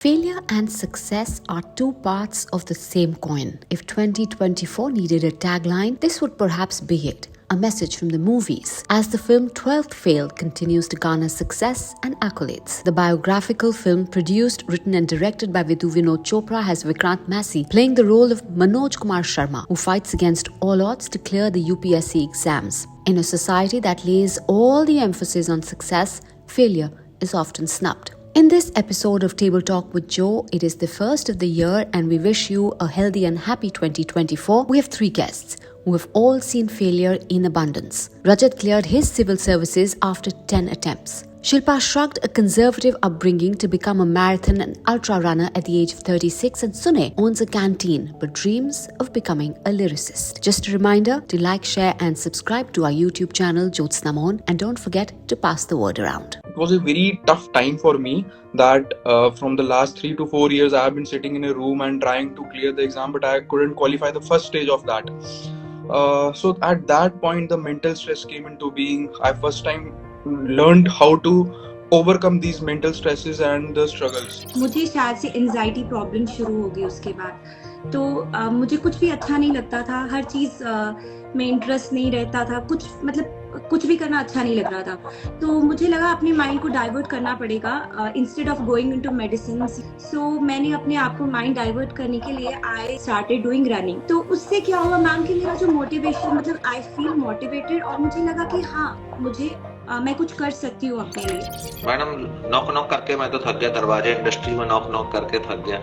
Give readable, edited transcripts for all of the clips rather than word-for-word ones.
Failure and success are two parts of the same coin. If 2024 needed a tagline, this would perhaps be it. A message from the movies, as the film 12th Fail continues to garner success and accolades. The biographical film, produced, written and directed by Vidhu Vinod Chopra, has Vikrant Massey playing the role of Manoj Kumar Sharma, who fights against all odds to clear the UPSC exams. In a society that lays all the emphasis on success, failure is often snubbed. In this episode of Table Talk with Joe, it is the first of the year and we wish you a healthy and happy 2024. We have three guests who have all seen failure in abundance. Rajat cleared his civil services after 10 attempts. Shilpa shrugged a conservative upbringing to become a marathon and ultra runner at the age of 36, and Sune owns a canteen but dreams of becoming a lyricist. Just a reminder to like, share and subscribe to our YouTube channel Jyotsna Mohan, and don't forget to pass the word around. It was a very tough time for me that from the last 3 to 4 years I have been sitting in a room and trying to clear the exam, but I couldn't qualify the first stage of that. So at that point the mental stress came into being. I first time learned how to overcome these mental stresses and the struggles. मुझे शायद से anxiety problem शुरू हो गई उसके बाद, तो मुझे कुछ भी अच्छा नहीं लगता था, हर चीज में इंटरेस्ट नहीं रहता था, कुछ भी करना अच्छा नहीं लग रहा था। तो मुझे लगा अपने माइंड को डाइवर्ट करना पड़ेगा instead of going into medicine. So मैंने अपने आप को माइंड डाइवर्ट करने के लिए आई स्टार्टेड डूइंग रनिंग। तो उससे क्या हुआ मैम कि मेरा जो मोटिवेशन आई फील मोटिवेटेड और मुझे लगा कि हाँ मुझे मैं कुछ कर सकती हूँ अपने लिए। मैडम नॉक करके मैं तो थक गया, दरवाजे इंडस्ट्री में नॉक करके थक गया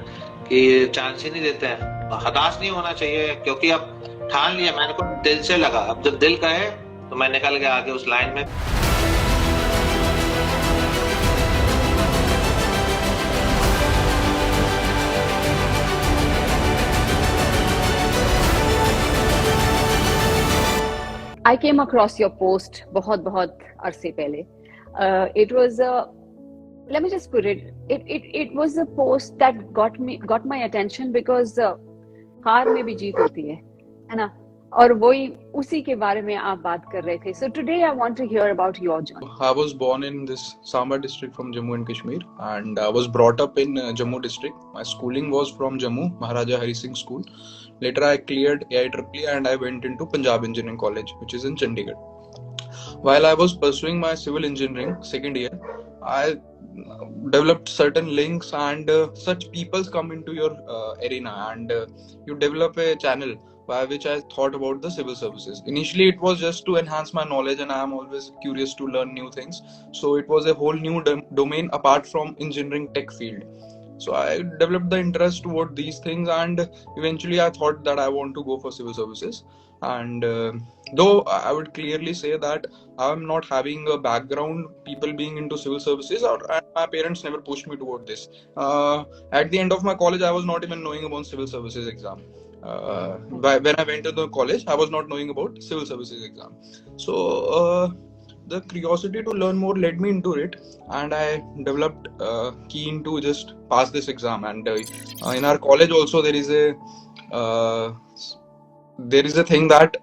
कि चांस ही नहीं देते हैं। हताश नहीं होना चाहिए क्योंकि अब ठान लिया, मैंने को दिल से लगा, अब जब दिल कहे तो मैं निकल गया आगे उस लाइन में। I came across your post बहुत अरसे पहले. It was let me just put it. It was a post that got my attention because हार में भी जीत होती है ना? और वही उसी के बारे में आप बात कर रहे थे. So today I want to hear about your journey. I was born in this Samba district from Jammu and Kashmir, and I was brought up in Jammu district. My schooling was from Jammu, Maharaja Hari Singh School. Later I cleared AIEEE and I went into Punjab Engineering College, which is in Chandigarh. While I was pursuing my civil engineering second year, I developed certain links and such peoples come into your arena, and you develop a channel by which I thought about the civil services. Initially it was just to enhance my knowledge, and I am always curious to learn new things. So it was a whole new domain apart from engineering tech field. So I developed the interest toward these things, and eventually I thought that I want to go for civil services. And though I would clearly say that I'm not having a background people being into civil services, or my parents never pushed me toward this. At the end of my college, I was not even knowing about civil services exam. When I went to the college, I was not knowing about civil services exam. So the curiosity to learn more led me into it, and I developed keen to just pass this exam. And in our college also there is a thing that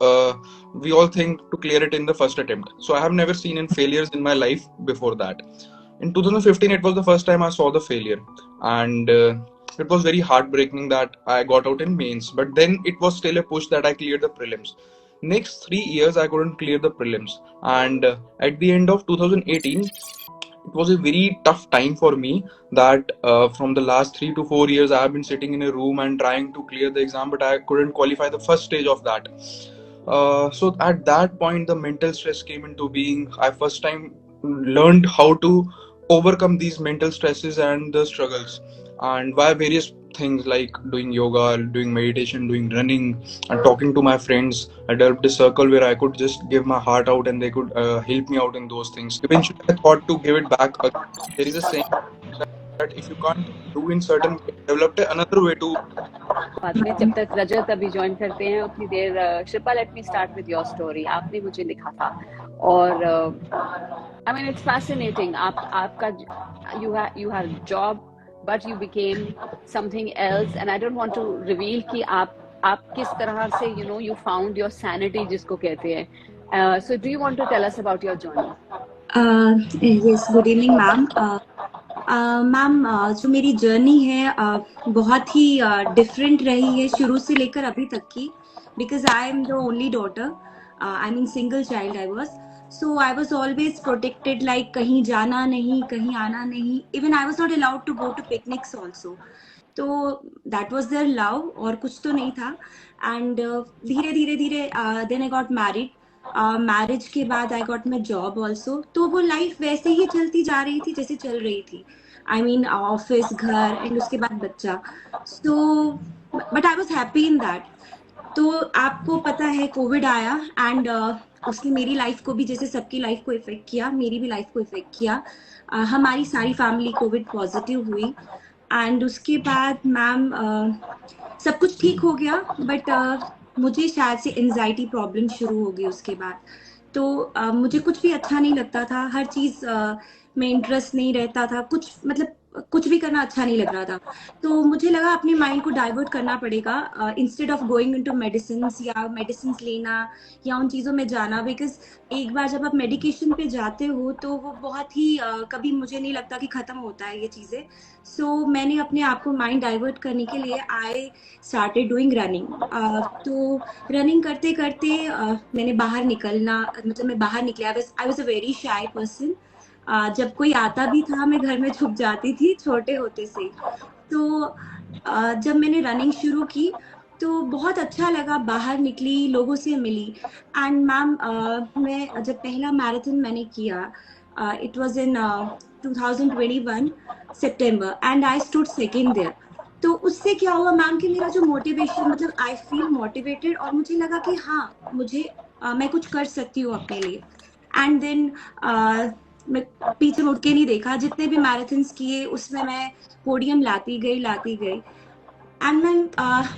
we all think to clear it in the first attempt. So I have never seen in failures in my life before that. In 2015 it was the first time I saw the failure, and it was very heartbreaking that I got out in mains, but then it was still a push that I cleared the prelims. Next 3 years I couldn't clear the prelims, and at the end of 2018 it was a very tough time for me that from the last 3 to 4 years I have been sitting in a room and trying to clear the exam, but I couldn't qualify the first stage of that. So at that point the mental stress came into being. I first time learned how to overcome these mental stresses and the struggles, and via various things like doing yoga, doing meditation, doing running, and talking to my friends. I developed a circle where I could just give my heart out and they could help me out in those things. Eventually I thought to give it back. There is a saying that if you can't do in certain way, develop another way to. बाद में जब तक रजत अभी join करते हैं उतनी देर Shilpa, let me start with your story. आपने मुझे लिखा था और आई मीन इट्स फैसिनेटिंग. आपका you had a job but you became something else, and I don't want to reveal कि आप किस तरह से you found your sanity जिसको कहते हैं. So do you want to tell us about your journey? Yes, good evening ma'am. Ma'am जो मेरी जर्नी है बहुत ही डिफरेंट रही है शुरू से लेकर अभी तक की, because I am the only daughter, I mean single child I was, so I was always protected, like कहीं जाना नहीं, कहीं आना नहीं, even I was not allowed to go to picnics also. तो दैट वॉज देयर लव, और कुछ तो नहीं था। एंड धीरे धीरे धीरे then I got married. Marriage के बाद I got my job also, तो वो लाइफ वैसे ही चलती जा रही थी जैसे चल रही थी, आई मीन ऑफिस, घर, एंड उसके बाद बच्चा। So but I was happy in that. तो आपको पता है कोविड आया, एंड उसने मेरी लाइफ को भी, जैसे सबकी लाइफ को इफेक्ट किया, मेरी भी लाइफ को इफेक्ट किया। हमारी सारी फैमिली कोविड पॉजिटिव हुई, एंड उसके बाद मैम सब कुछ ठीक हो गया, बट मुझे शायद से एंजाइटी प्रॉब्लम शुरू हो गई उसके बाद। तो मुझे कुछ भी अच्छा नहीं लगता था, हर चीज़ में इंटरेस्ट नहीं रहता था, कुछ मतलब कुछ भी करना अच्छा नहीं लग रहा था। तो मुझे लगा अपने माइंड को डाइवर्ट करना पड़ेगा, instead of going into medicines या मेडिसिन्स लेना या उन चीज़ों में जाना, बिकॉज एक बार जब आप मेडिकेशन पे जाते हो तो वो बहुत ही कभी मुझे नहीं लगता कि ख़त्म होता है ये चीज़ें। सो मैंने अपने आप को माइंड डाइवर्ट करने के लिए आई स्टार्टेड डूइंग रनिंग। तो रनिंग करते करते मैंने बाहर निकलना, मतलब मैं बाहर निकली। I was a very shy person. जब कोई आता भी था मैं घर में छुप जाती थी छोटे होते से। तो जब मैंने रनिंग शुरू की तो बहुत अच्छा लगा, बाहर निकली, लोगों से मिली। एंड मैम मैं जब पहला मैराथन मैंने किया, इट वाज इन 2021 सितंबर, and I stood second there. तो उससे क्या हुआ मैम कि मेरा जो मोटिवेशन, मतलब आई फील मोटिवेटेड, और मुझे लगा कि हाँ मुझे मैं कुछ कर सकती हूँ अपने लिए। एंड देन मैं पीछे मुड़ के नहीं देखा, जितने भी मैराथन्स किए उसमें मैं पोडियम लाती गई। एंड मैम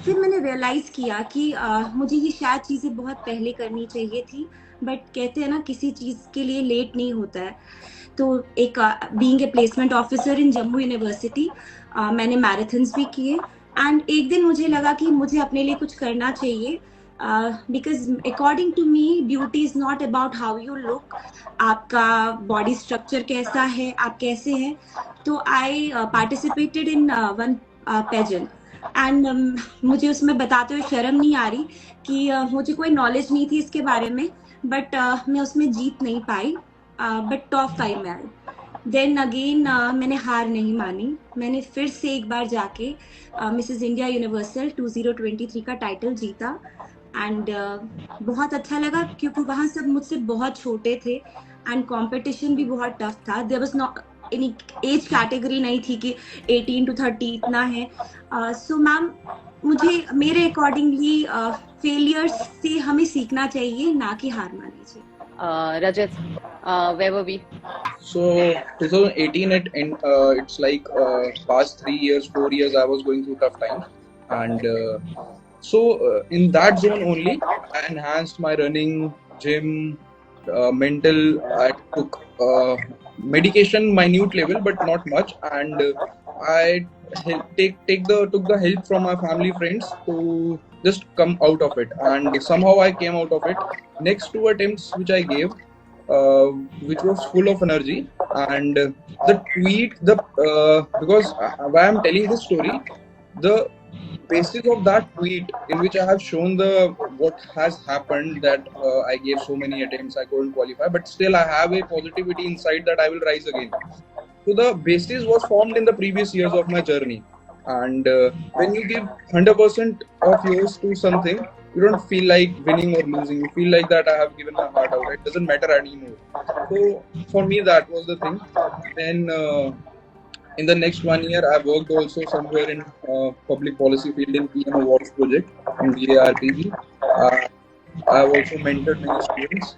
फिर मैंने रियलाइज़ किया कि मुझे ये शायद चीज़ें बहुत पहले करनी चाहिए थी, बट कहते हैं ना किसी चीज़ के लिए लेट नहीं होता है। तो एक being a placement officer in Jammu university, मैंने मैराथन्स भी किए, एंड एक दिन मुझे लगा कि मुझे अपने लिए कुछ करना चाहिए, because according to me beauty is not about how you look, आपका बॉडी स्ट्रक्चर कैसा है, आप कैसे हैं। तो I participated in one pageant, and मुझे उसमें बताते हुए शर्म नहीं आ रही कि मुझे कोई नॉलेज नहीं थी इसके बारे में, बट मैं उसमें जीत नहीं पाई, बट टॉप 5 में आई। देन अगेन मैंने हार नहीं मानी, मैंने फिर से एक बार जाके मिसेस इंडिया यूनिवर्सल 2023 का टाइटल जीता। एंड बहुत अच्छा लगा क्योंकि वहाँ सब मुझसे बहुत छोटे थे, एंड कंपटीशन भी बहुत टफ था। There was not any age category, नहीं थी कि 18 to 30 इतना है। सो मैम मुझे मेरे अकॉर्डिंगली फेलियर्स से हमें सीखना चाहिए, ना कि हार माननी चाहिए। Rajat, where were we? So 2018, it's like past 3 years, 4 years, I was going through tough times, and so in that zone only, I enhanced my running, gym, mental. I took medication, minute level, but not much, and I took the help from my family, friends to just come out of it, and somehow I came out of it. Next 2 attempts which I gave, which was full of energy, and the tweet, because why I'm telling this story, the basis of that tweet in which I have shown what has happened, that I gave so many attempts, I couldn't qualify, but still I have a positivity inside that I will rise again. So the basis was formed in the previous years of my journey, and when you give 100% of yours to something, you don't feel like winning or losing. You feel like that I have given my heart out. It doesn't matter anymore. So for me, that was the thing. Then in the next 1 year, I worked also somewhere in public policy field in PM Awards project in DARPG. I have also mentored many students.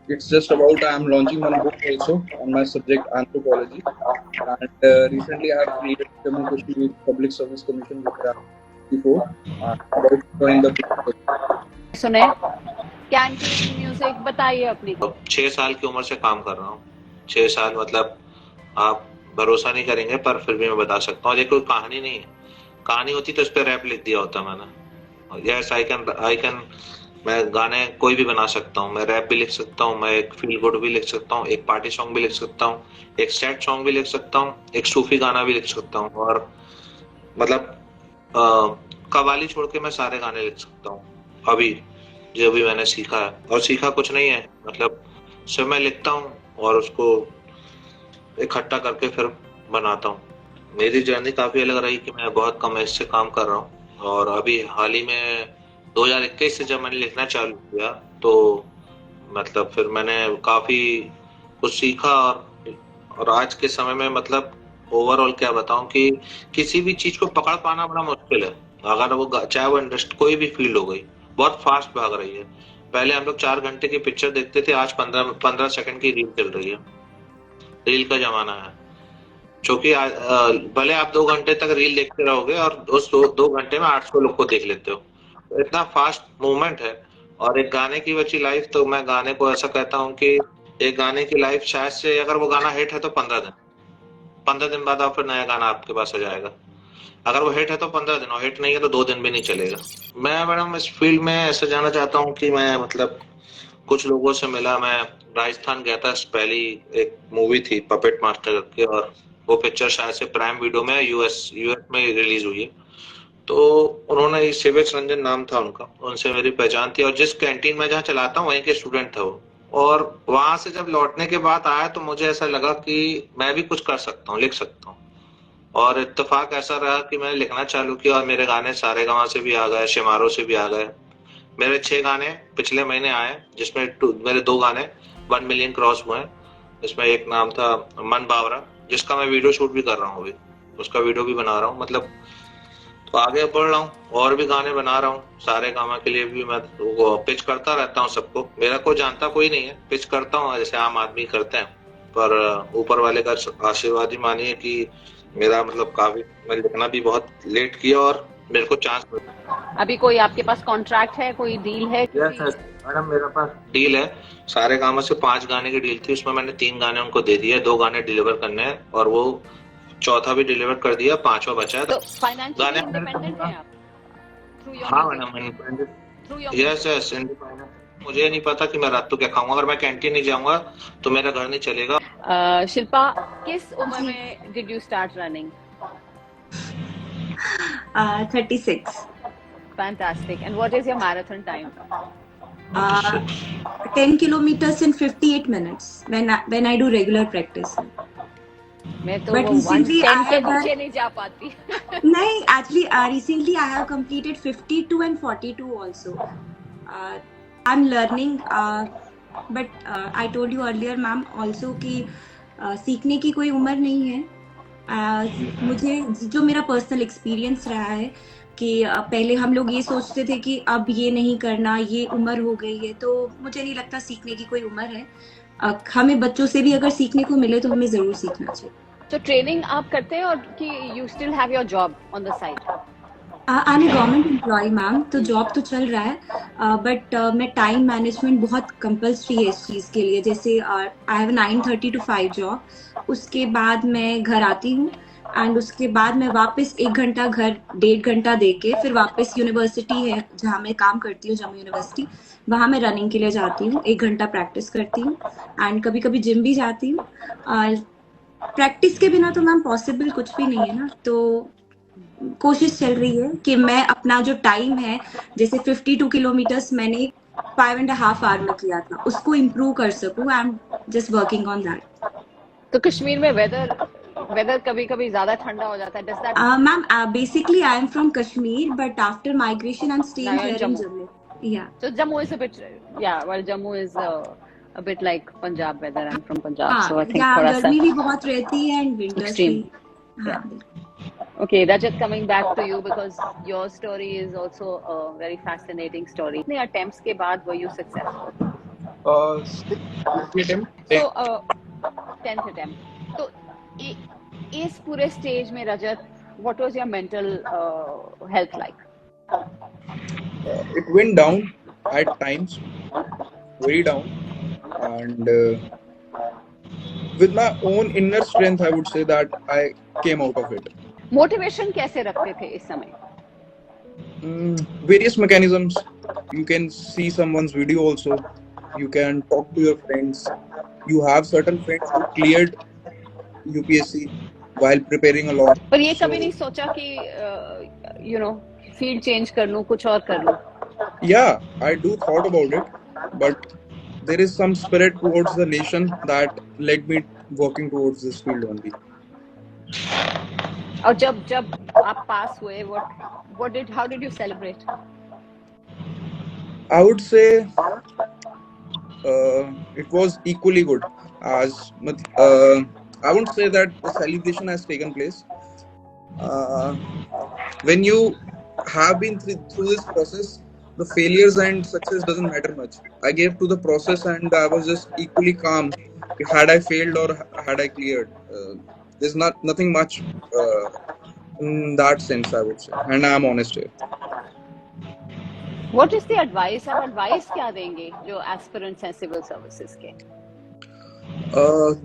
It's just about I am launching one book also on my subject anthropology, and recently I have created Jammu Kashmir Public Service Commission, which I have before about joining the सुने canteen music बताइए अपनी। 6 साल की उम्र से काम कर रहा हूँ। 6 साल मतलब आप भरोसा नहीं करेंगे, पर फिर भी मैं बता सकता हूँ। ये कोई कहानी नहीं है, कहानी होती तो इस पे रैप लिख दिया होता मैंने। यस, आई कैन मैं गाने कोई भी बना सकता हूँ, मैं रैप भी लिख सकता हूँ, मैं एक फील गुड भी लिख सकता हूँ, एक पार्टी सॉन्ग भी लिख सकता हूँ, एक सैड सॉन्ग भी लिख सकता हूँ, एक सूफी गाना भी लिख सकता हूँ, और मतलब कव्वाली छोड़ के मैं सारे गाने लिख सकता हूँ अभी, जो भी मैंने सीखा है। और सीखा कुछ नहीं है, मतलब सिर्फ मैं लिखता हूँ और उसको इकट्ठा करके फिर बनाता हूँ। मेरी जर्नी काफी अलग रही कि मैं बहुत कम एज से काम कर रहा हूँ, और अभी हाल ही में 2021 से जब मैंने लिखना चालू किया तो मतलब फिर मैंने काफी कुछ सीखा, और आज के समय में मतलब ओवरऑल क्या बताऊं कि किसी भी चीज को पकड़ पाना बड़ा मुश्किल है। अगर वो चाहे वो इंडस्ट्री कोई भी फील्ड हो गई, बहुत फास्ट भाग रही है। पहले हम लोग 4 घंटे की पिक्चर देखते थे, आज 15 सेकंड की रील चल रही है। रील का जमाना है, क्योंकि भले आप 2 घंटे तक रील देखते रहोगे और उस 2 घंटे में 800 लोग को देख लेते हो, तो इतना फास्ट मूवमेंट है। और एक गाने की बची लाइफ, तो मैं गाने को ऐसा कहता हूँ कि एक गाने की लाइफ शायद से अगर वो गाना हिट है तो 15 दिन बाद आप फिर नया गाना आपके पास आ जाएगा। अगर वो हिट है तो 15 दिन, और हिट नहीं है तो 2 दिन भी नहीं चलेगा। मैं मैडम इस फील्ड में ऐसे जाना चाहता हूँ कि मैं मतलब कुछ लोगों से मिला। मैं राजस्थान गया था, पहली एक मूवी थी पपेट मास्टर करके, और वो पिक्चर शायद से प्राइम वीडियो में यूएस में रिलीज हुई है। तो उन्होंने, शिवेश रंजन नाम था उनका, उनसे मेरी पहचान थी, और जिस कैंटीन में जहाँ चलाता हूँ वहीं के स्टूडेंट था वो। और वहां से जब लौटने के बाद आया तो मुझे ऐसा लगा कि मैं भी कुछ कर सकता हूँ, लिख सकता हूँ। और इत्तेफाक ऐसा रहा कि मैंने लिखना चालू किया और मेरे गाने सारेगामा से भी आ गए, शेमारो से भी आ गए। मेरे 6 गाने पिछले महीने आए, जिसमें मेरे 2 गाने 1 मिलियन क्रॉस हुए हैं। इसमें एक नाम था मन बावरा, जिसका मैं वीडियो शूट भी कर रहा हूँ अभी, उसका वीडियो भी बना रहा हूँ। मतलब तो आगे बढ़ रहा हूँ और भी गाने बना रहा हूँ। सारेगामा के लिए भी मैं वो पिच करता रहता हूँ सबको। मेरा कोई जानता कोई नहीं है, पिच करता हूँ जैसे आम आदमी करते हैं, पर ऊपर वाले का आशीर्वाद ही मानिए कि मेरा मतलब काफी, मैं लिखना भी बहुत लेट किया और मेरे को चांस मिला। अभी कोई आपके पास कॉन्ट्रैक्ट है, कोई डील है? मैडम मेरे पास डील है, सारेगामा से 5 गाने की डील थी, उसमें मैंने 3 गाने उनको दे दिए, 2 गाने डिलीवर करने हैं, और वो चौथा भी डिलीवर कर दिया, 5वां बचा है। तो फाइनेंशियली इंडिपेंडेंट हैं आप थ्रू योर हाँ music? Madam, independent, through your yes independent. मुझे नहीं पता कि मैं रात को क्या खाऊंगा, अगर मैं कैंटीन नहीं जाऊंगा तो मेरा घर नहीं चलेगा। शिल्पा, किस उम्र में did you start running? 36. Fantastic. And what is your marathon time? 10 kilometers in 58 minutes when I do regular practice. मैं तो But वो recently 110 I के have नीचे done, नहीं जा पाती। नहीं, actually recently I have completed 52 and 42 also. I'm learning, but I told you earlier ma'am also कि सीखने की कोई उम्र नहीं है। मुझे जो मेरा पर्सनल एक्सपीरियंस रहा है कि पहले हम लोग ये सोचते थे कि अब ये नहीं करना, ये उम्र हो गई है, तो मुझे नहीं लगता सीखने की कोई उम्र है। हमें बच्चों से भी अगर सीखने को मिले तो हमें जरूर सीखना चाहिए। तो ट्रेनिंग आप करते हैं और कि you still have your job on the side? I am government employ ma'am, तो जॉब तो चल रहा है, बट मैं टाइम मैनेजमेंट बहुत कंपल्सरी है इस चीज़ के लिए। जैसे आई हैव 9:30 to 5 जॉब, उसके बाद मैं घर आती हूँ, एंड उसके बाद मैं वापस 1 घंटा घर, 1.5 घंटा दे के फिर वापस यूनिवर्सिटी है जहाँ मैं काम करती हूँ, जम्मू यूनिवर्सिटी, वहाँ मैं रनिंग के लिए जाती हूँ, 1 घंटा प्रैक्टिस करती हूँ, एंड कभी कभी जिम भी जाती हूँ। प्रैक्टिस के बिना तो मैम पॉसिबल कुछ भी नहीं है ना, तो कोशिश चल रही है कि मैं अपना जो टाइम है, जैसे 52 किलोमीटर्स मैंने 5.5 आवर में किया था, उसको इम्प्रूव कर सकूं। I am just working on that. तो कश्मीर में वेदर कभी-कभी ज्यादा ठंडा हो जाता है, does that? Ma'am basically I am from Kashmir, but after migration I am staying here in Jammu. या So Jammu is a bit, well Jammu is a bit like Punjab weather. I'm from Punjab, so I think थोड़ा सा गर्मी भी बहुत रहती है and winters भी। Okay, Rajat, coming back to you because your story is also a very fascinating story. कितने attempts के बाद were you successful? 6th attempt. So 10th attempt. तो इस पूरे stage में Rajat, what was your mental health like? It went down at times, very down, and with my own inner strength, I would say that I came out of it. Motivation कैसे रखते थे इस समय? Various mechanisms You can see someone's video also. You can talk to your friends. You have certain friends who cleared UPSC while preparing along. पर ये So कभी नहीं सोचा कि यू नो फील्ड चेंज कर लूं, कुछ और कर लूं? yeah, I do thought about it, but there is some spirit towards the nation that led me working towards this field only. और जब जब आप पास हुए, how did you celebrate? I would say it was equally good as I won't say that the celebration has taken place. When you have been through this process, the failures and success doesn't matter much. I gave to the process and I was just equally calm. Had I failed or had I cleared, there's nothing much in that sense, I would say, and I'm honest here. What is the advice? आप advice क्या देंगे जो aspirants हैं civil services के?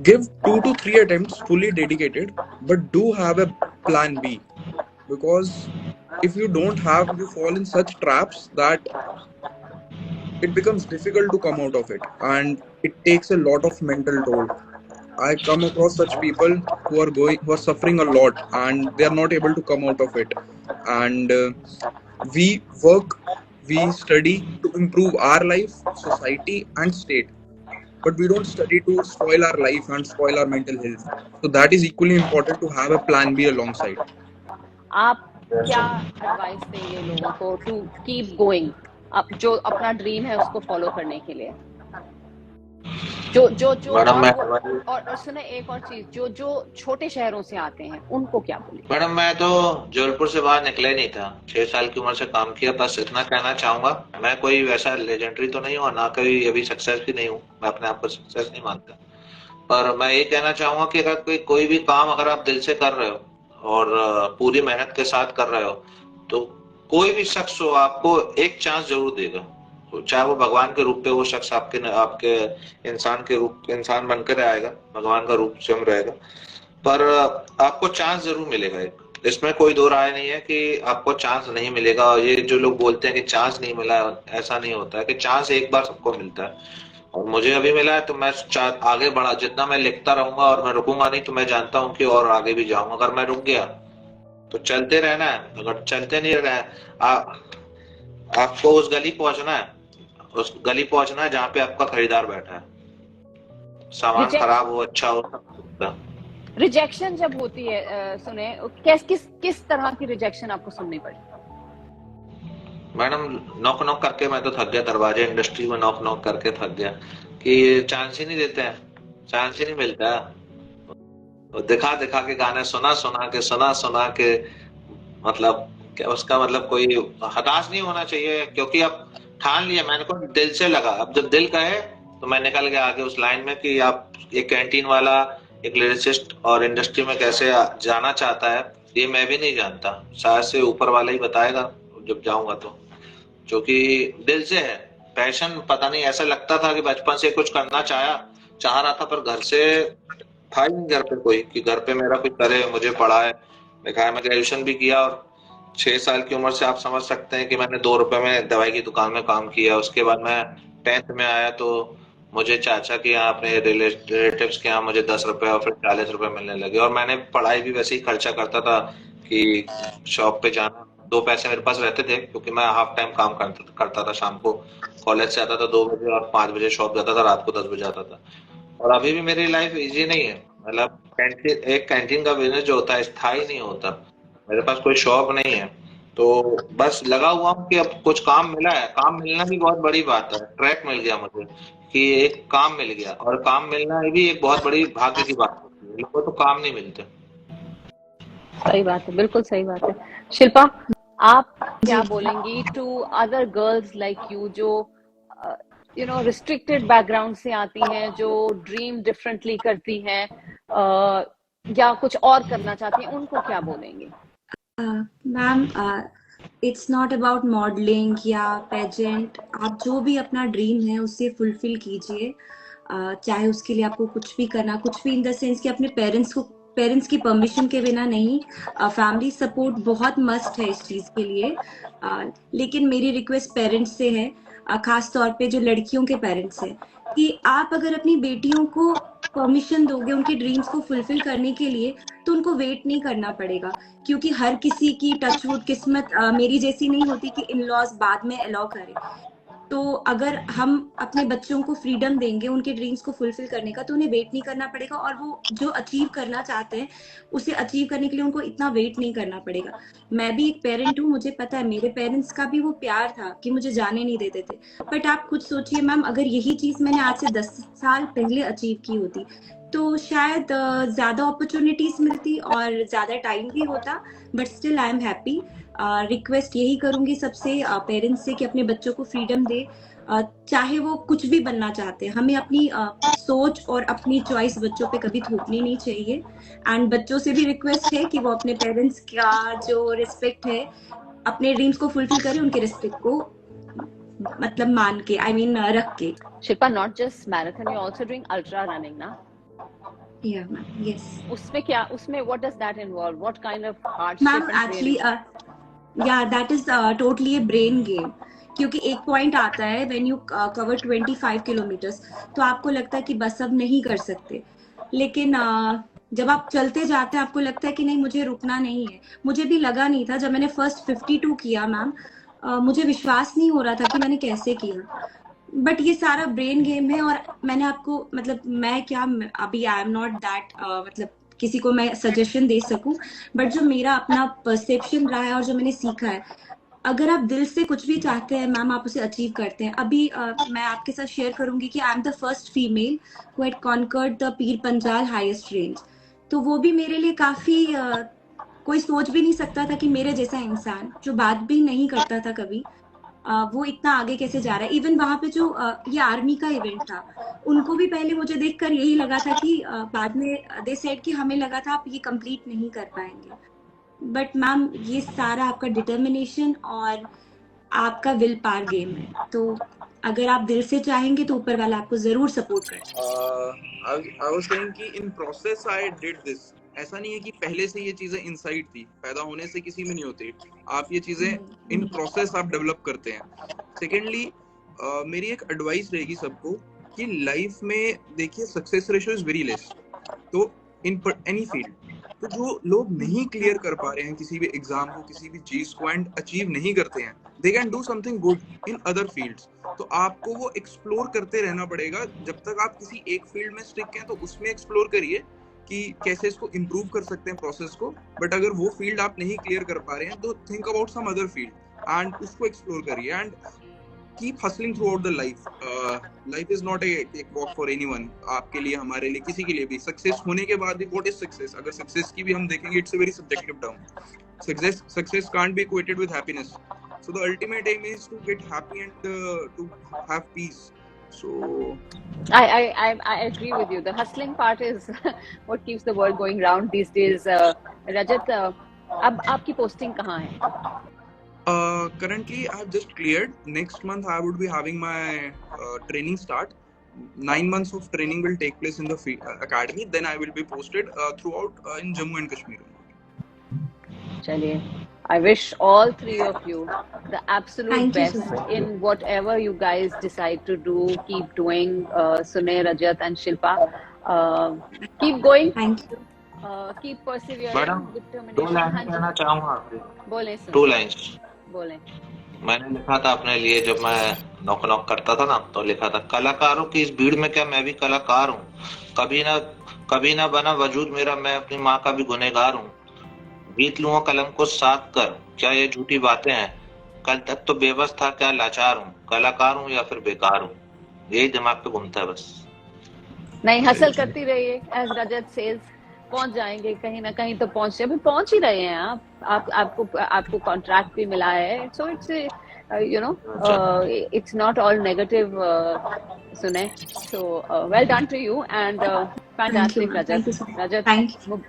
Give 2 to 3 attempts fully dedicated, but do have a plan B, because if you don't have, you fall in such traps that it becomes difficult to come out of it, and it takes a lot of mental toll. I come across such people who are suffering a lot and they are not able to come out of it, and we work, we study to improve our life, society and state, but we don't study to spoil our life and spoil our mental health. So that is equally important to have a plan B alongside. आप क्या advice देंगे लोगों को to keep going, आप जो अपना dream है उसको फॉलो करने के लिए? जो जो जो और सुने एक और चीज, जो छोटे शहरों से आते हैं उनको क्या बोले? मैडम मैं तो जबलपुर से बाहर निकला ही नहीं था, 6 साल की उम्र से काम किया। बस इतना कहना चाहूंगा, मैं कोई वैसा लेजेंडरी तो नहीं हूँ, ना कोई अभी सक्सेस भी नहीं हूँ, मैं अपने आप को सक्सेस नहीं मानता, पर मैं ये कहना चाहूंगा कि अगर कोई भी काम अगर आप दिल से कर रहे हो और पूरी मेहनत के साथ कर रहे हो, तो कोई भी शख्स हो आपको एक चांस जरूर देगा, चाहे वो भगवान के रूप पे वो शख्स आपके इंसान बनकर आएगा, भगवान का रूप स्वयं रहेगा, पर आपको चांस जरूर मिलेगा। इसमें कोई दो राय नहीं है कि आपको चांस नहीं मिलेगा। और ये जो लोग बोलते हैं कि चांस नहीं मिला, ऐसा नहीं होता है कि चांस एक बार सबको मिलता है, और मुझे अभी मिला है तो मैं आगे बढ़ा, जितना मैं लिखता रहूंगा और मैं रुकूंगा नहीं, तो मैं जानता हूँ कि और आगे भी जाऊंगा। अगर मैं रुक गया तो चलते रहना है, अगर चलते नहीं रहना है, आपको उस गली पहुंचना है जहाँ पे आपका खरीदार बैठा है, सामान खराब हो अच्छा हो सकता। रिजेक्शन जब होती है, सुने किस तरह की रिजेक्शन आपको सुननी पड़ी? मैडम नॉक करके मैं तो थक गया, दरवाजे इंडस्ट्री में नॉक करके थक गया कि चांस ही नहीं देते हैं, चांस ही नहीं मिलता है। दिखा के गाने सुना के मतलब क्या, उसका मतलब कोई हताश नहीं होना चाहिए, क्योंकि अब ठान लिया, मैंने को दिल से लगा। अब जब दिल कहे तो मैं निकल गया आगे उस लाइन में कि आप एक कैंटीन वाला, एक लिरिसिस्ट और इंडस्ट्री में कैसे जाना चाहता है, ये मैं भी नहीं जानता, शायद से ऊपर वाला ही बताएगा जब जाऊंगा तो, जो कि दिल से है पैशन। पता नहीं, ऐसा लगता था कि बचपन से कुछ करना चाह रहा था, पर घर से था ही नहीं घर पे कोई कि घर पे मेरा कुछ करे, मुझे पढ़ाए लिखाए। मैं ग्रेजुएशन भी किया और 6 साल की उम्र से आप समझ सकते हैं कि मैंने 2 रुपए में दवाई की दुकान में काम किया। उसके बाद मैं 10th में आया तो मुझे चाचा के यहाँ, अपने रिलेटिव्स के यहाँ मुझे 10 रुपए और फिर 40 रुपए मिलने लगे, और मैंने पढ़ाई भी वैसे ही खर्चा करता था कि शॉप पे जाना, 2 पैसे मेरे पास रहते थे क्योंकि मैं हाफ टाइम काम करता था। शाम को कॉलेज से आता था 2 बजे और 5 बजे शॉप जाता था, रात को 10 बजे आता था। और अभी भी मेरी लाइफ इजी नहीं है, मतलब एक कैंटीन का बिजनेस जो होता है स्थायी नहीं होता, मेरे पास कोई शौक नहीं है, तो बस लगा हुआ हूँ कि अब कुछ काम मिला है। काम मिलना भी बहुत बड़ी बात है, ट्रैक मिल गया मुझे कि एक काम मिल गया, और काम मिलना भी एक बहुत बड़ी भाग्य की बात होती है, लोगों को काम नहीं मिलते। सही बात है, बिल्कुल सही बात है। शिल्पा, आप क्या बोलेंगी to other girls like you जो यू नो रिस्ट्रिक्टेड बैकग्राउंड से आती हैं, जो ड्रीम डिफरेंटली करती हैं या कुछ और करना चाहती हैं, उनको क्या बोलेंगे? Ma'am, it's not about modelling या पेजेंट, आप जो भी अपना ड्रीम है उसे फुलफिल कीजिए, चाहे उसके लिए आपको कुछ भी करना, कुछ भी इन द सेंस कि अपने पेरेंट्स की परमिशन के बिना नहीं। फैमिली सपोर्ट बहुत मस्ट है इस चीज़ के लिए। लेकिन मेरी रिक्वेस्ट पेरेंट्स से है, खास तौर पे जो लड़कियों के पेरेंट्स हैं, कि आप अगर अपनी बेटियों को परमिशन दोगे उनके ड्रीम्स को फुलफिल करने के लिए, तो उनको वेट नहीं करना पड़ेगा। क्योंकि हर किसी की टचवुड किस्मत मेरी जैसी नहीं होती कि इन लॉज बाद में अलाउ करें। तो अगर हम अपने बच्चों को फ्रीडम देंगे उनके ड्रीम्स को फुलफिल करने का, तो उन्हें वेट नहीं करना पड़ेगा, और वो जो अचीव करना चाहते हैं उसे अचीव करने के लिए उनको इतना वेट नहीं करना पड़ेगा। मैं भी एक पेरेंट हूँ, मुझे पता है मेरे पेरेंट्स का भी वो प्यार था कि मुझे जाने नहीं देते थे। बट आप खुद सोचिए मैम, अगर यही चीज़ मैंने आज से 10 साल पहले अचीव की होती तो शायद ज़्यादा अपॉर्चुनिटीज़ मिलती और ज़्यादा टाइम भी होता। But still I am happy. Request यही करूंगी सबसे, पेरेंट्स से, कि अपने बच्चों को फ्रीडम दे, चाहे वो कुछ भी बनना चाहते हैं। हमें अपनी सोच और अपनी चॉइस बच्चों पे कभी थोपनी नहीं चाहिए। एंड बच्चों से भी रिक्वेस्ट है कि वो अपने पेरेंट्स का जो रिस्पेक्ट है, अपने ड्रीम्स को फुलफिल करें, उनके रिस्पेक्ट को मतलब मान के, आई मीन रख के। Shilpa, not just marathon, you also doing ultra running ना? Yeah ma'am, yes. उसमें क्या, उसमें what does that involve, what kind of hardship ma'am actually yeah that is totally a brain game. क्योंकि एक पॉइंट आता है व्हेन यू कवर 25 किलोमीटर्स, तो आपको लगता है कि बस अब नहीं कर सकते। लेकिन जब आप चलते जाते हैं आपको लगता है कि नहीं, मुझे रुकना नहीं है। मुझे भी लगा नहीं था जब मैंने फर्स्ट 52 किया मैम, मुझे विश्वास नहीं हो रहा था कि मैंने कैसे किया। बट ये सारा ब्रेन गेम है। और मैंने आपको मतलब मैं क्या, अभी आई एम नॉट दैट मतलब किसी को मैं सजेशन दे सकूं, बट जो मेरा अपना परसेप्शन रहा है और जो मैंने सीखा है, अगर आप दिल से कुछ भी चाहते हैं मैम, आप उसे अचीव करते हैं। अभी मैं आपके साथ शेयर करूंगी कि I am the first female who had conquered the Pir Panjal highest range. तो वो भी मेरे लिए काफी कोई सोच भी नहीं सकता था कि मेरे जैसा इंसान जो बात भी नहीं करता था कभी, वो इतना आगे कैसे जा रहा है। इवन वहां पे जो ये आर्मी का इवेंट था, उनको भी पहले मुझे देखकर यही लगा था कि बाद में दे सेड कि हमें लगा था आप ये कंप्लीट नहीं कर पाएंगे। बट मैम, ये सारा आपका डिटर्मिनेशन और आपका विल पावर गेम है। तो अगर आप दिल से चाहेंगे तो ऊपर वाला आपको जरूर सपोर्ट करेगा। आई वाज सेइंग कि in process I did this. ऐसा नहीं है कि पहले से ये चीजें इनसाइड थी, पैदा होने से किसी में नहीं होती। आप ये चीजें इन प्रोसेस आप डेवलप करते हैं। सेकेंडली, मेरी एक एडवाइस रहेगी सबको कि लाइफ में देखिए, success ratio is very less. तो इन एनी फील्ड, तो जो लोग नहीं क्लियर कर पा रहे हैं किसी भी एग्जाम को, किसी भी चीज को, एंड अचीव नहीं करते हैं, they can do something good in other fields. तो आपको वो एक्सप्लोर करते रहना पड़ेगा। जब तक आप किसी एक फील्ड में स्टिक हैं तो उसमें एक्सप्लोर करिए कि कैसे इसको इम्प्रूव कर सकते हैं प्रोसेस को। बट अगर वो फील्ड आप नहीं क्लियर कर पा रहे हैं तो think about some other field and उसको एक्सप्लोर करिए। And keep hustling throughout the life. Life is not एक वॉक फॉर एनीवन। आपके लिए, हमारे लिए, किसी के लिए भी। सक्सेस होने के बाद भी व्हाट इज सक्सेस? अगर सक्सेस की भी हम देखेंगे, it's a very subjective term. Success can't be equated with happiness. So the ultimate aim is to get happy and to have peace. So I agree with you. The hustling part is what keeps the world going round these days. Rajat, अब आपकी posting कहाँ है? Currently I have just cleared. Next month I would be having my training start. 9 months of training will take place in the academy. Then I will be posted throughout in Jammu and Kashmir. चलिए, I wish all three of you the absolute Thank you best so much. in whatever you guys decide to do. Keep doing, Sunay, Rajat and Shilpa. Keep going. Thank you. Keep persevering. Madam, 2 Determination. Line हाँ जी, कहना चाहूँगा आपसे। बोले 2 lines बोले। मैंने लिखा था अपने लिए, जब मैं नॉक करता था ना, तो लिखा था, कलाकारों की इस भीड़ में क्या मैं भी कलाकार हूँ। कभी ना बना वजूद मेरा, मैं अपनी माँ का भी गुनहगार हूँ। बीत लूंगा कलम को साथ कर, क्या ये झूठी बातें हैं? कल तक तो बेबस था, क्या लाचार हूँ? कलाकार हूँ या फिर बेकार हूँ? यही दिमाग पे घूमता है बस। नहीं, हसल करती रहिए। एज रजत सेल्स, पहुंच जाएंगे कहीं ना कहीं, तो पहुंच ही रहे हैं आप। आपको कॉन्ट्रैक्ट भी मिला है। So it's it's not all negative, Sunay. So well done to you, and fantastic, Rajat. Thank you so much. Thank you.